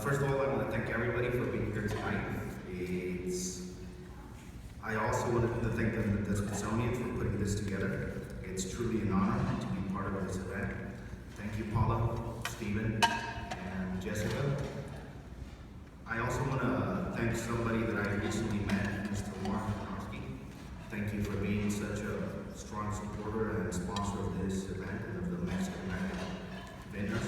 First of all, I want to thank everybody for being here tonight. I also wanted to thank the Smithsonian for putting this together. It's truly an honor to be part of this event. Thank you, Paula, Stephen, and Jessica. I also want to thank somebody that I recently met, Mr. Maldonado. Thank you for being such a strong supporter and sponsor of this event and of the Mexican-American vendors.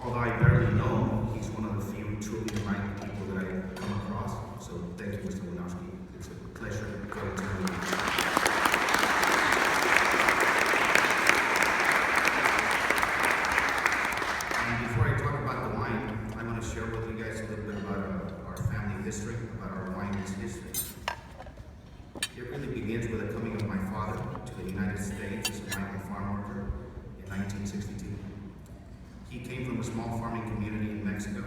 Although I barely know him, he's one of the few truly enlightened people that I come across. So thank you, Mr. Winemakers. It's a pleasure getting to know you. And before I talk about the wine, I want to share with you guys a little bit about our family history, about our wine's history. It really begins with the coming of my father to the United States as a migrant farm worker in 1962. He came from a small farming community in Mexico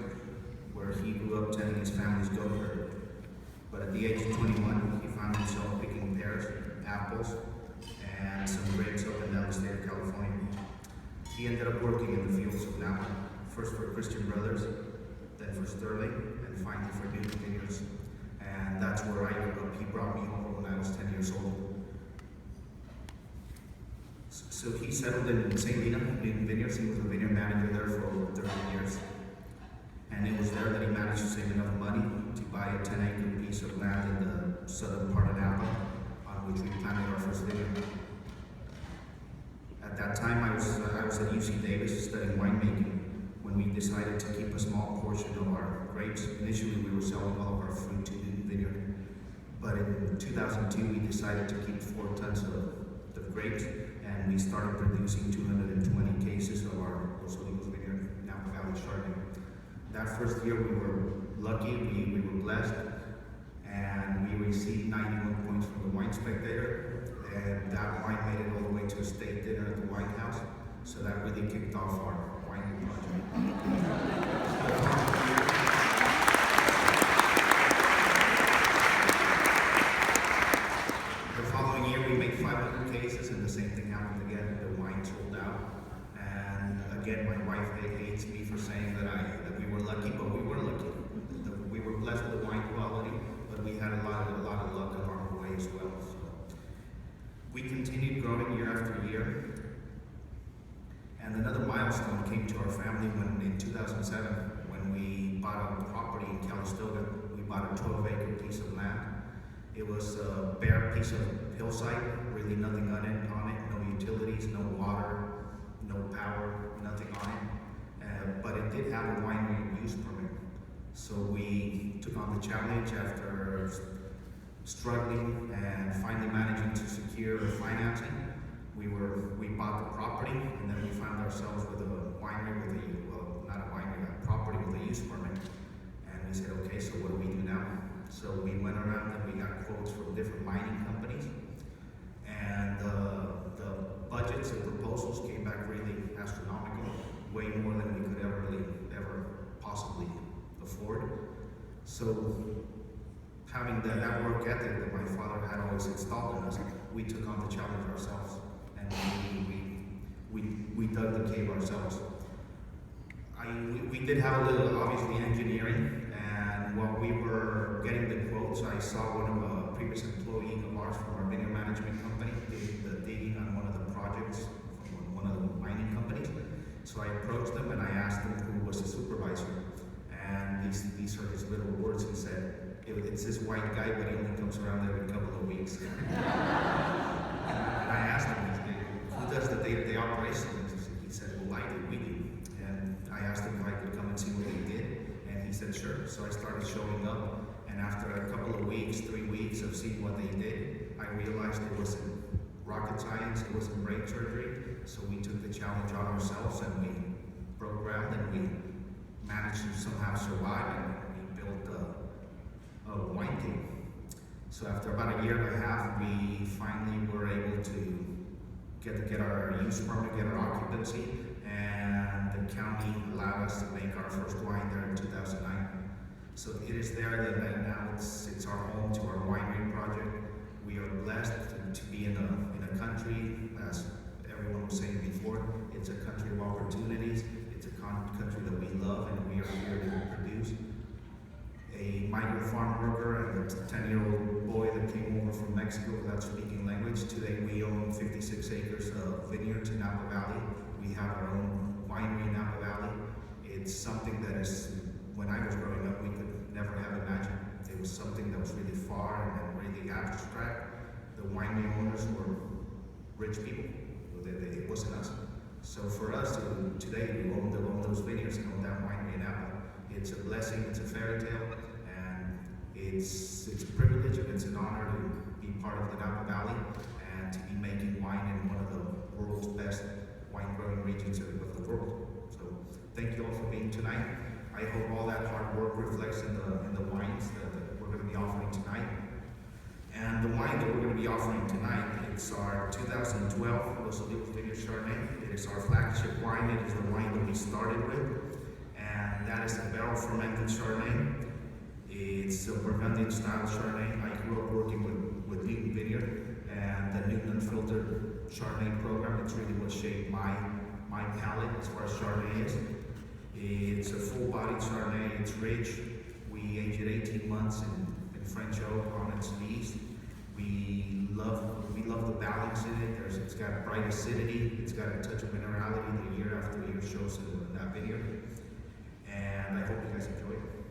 where he grew up tending his family's goat herd. But at the age of 21, he found himself picking pears, apples, and some grapes up and down the state of California. He ended up working in the fields of Napa, first for Christian Brothers, then for Sterling, and finally for Duke Vineyards. And that's where I grew up. He brought me over when I was 10 years old. So he settled in St. Rita, Vineyards. He was a vineyard manager there for over 30 years. And it was there that he managed to save enough money to buy a 10-acre piece of land in the southern part of Napa, on which we planted our first vineyard. At that time, I was at UC Davis studying winemaking when we decided to keep a small portion of our grapes. Initially, we were selling all of our fruit to the vineyard. But in 2002, we decided to keep 4 tons of grapes, and we started producing 220 cases of our Los Olivos vineyard, Napa Valley Chardonnay. That first year we were lucky, we were blessed, and we received 91 points from the Wine Spectator, and that wine made it all the way to a state dinner at the White House, so that really kicked off our wine project. The following year we made 500 cases, and the same thing happened again. The wine sold out, and again my wife hates me for saying that we were lucky, but we were lucky. We were blessed with wine quality, but we had a lot of luck along the way as well. So we continued growing year after year, and another milestone came to our family when in 2007, when we bought a property in Calistoga. We bought a 12-acre piece of land. It was a bare piece of hillside, really nothing on it, no utilities, no water, no power, nothing on it. But it did have a winery use permit. So we took on the challenge after struggling and finally managing to secure financing. We bought the property, and then we found ourselves with a winery a property with a use permit. And we said, okay, so what do we do now? So we went around and we got quotes from different mining companies, and the budgets and proposals came back really astronomical, way more than we could ever possibly afford. So having that work ethic that my father had always installed in us, we took on the challenge ourselves, and we dug the cave ourselves. We did have a little, obviously, engineering, and while we were getting the quotes, I saw one of a previous employee of ours from our vineyard management company did the digging on one of the projects from one of the mining companies. So I approached them and I asked him who was the supervisor, and these are his little words. He said, "It's this white guy, but he only comes around every couple of weeks." And I asked him, who does the day-to-day operations? He said, well, we do. And I asked him if I could come and see what they did, and he said, sure. So I started showing up, and after a couple of weeks, 3 weeks of seeing what they did, I realized it wasn't rocket science, it wasn't brain surgery. So we took the challenge on ourselves, and we broke ground, and we managed to somehow survive, and we built a wine team. So after about a year and a half, we finally were able to get our use permit, get our occupancy, and the county allowed us to make our first wine there in 2009. So it is there that now it's our home to our winery project. We are blessed to be in a country, as everyone was saying before, it's a country of opportunities. the winery owners were rich people. It wasn't us. So for us today to own those vineyards and own that winery in Napa, it's a blessing, it's a fairy tale, and it's a privilege and it's an honor to be part of the Napa Valley and to be making wine in one of the world's best wine growing regions of the world. So thank you all for being tonight. I hope all that hard work reflects in the wines that we're going to be offering tonight. And the wine that we're going to be offering tonight, it's our 2012 Los Olivos Vineyard Chardonnay. It is our flagship wine. It is the wine that we started with. And that is a barrel fermented Chardonnay. It's a Burgundian style Chardonnay. I grew up working with Newton Vineyard, and the Newton Unfiltered Chardonnay program, it's really what shaped my palate as far as Chardonnay is. It's a full-bodied Chardonnay. It's rich. We age it 18 months in French oak on its lees. We love the balance in it. It's got bright acidity. It's got a touch of minerality that year after year shows in that vineyard. And I hope you guys enjoy it.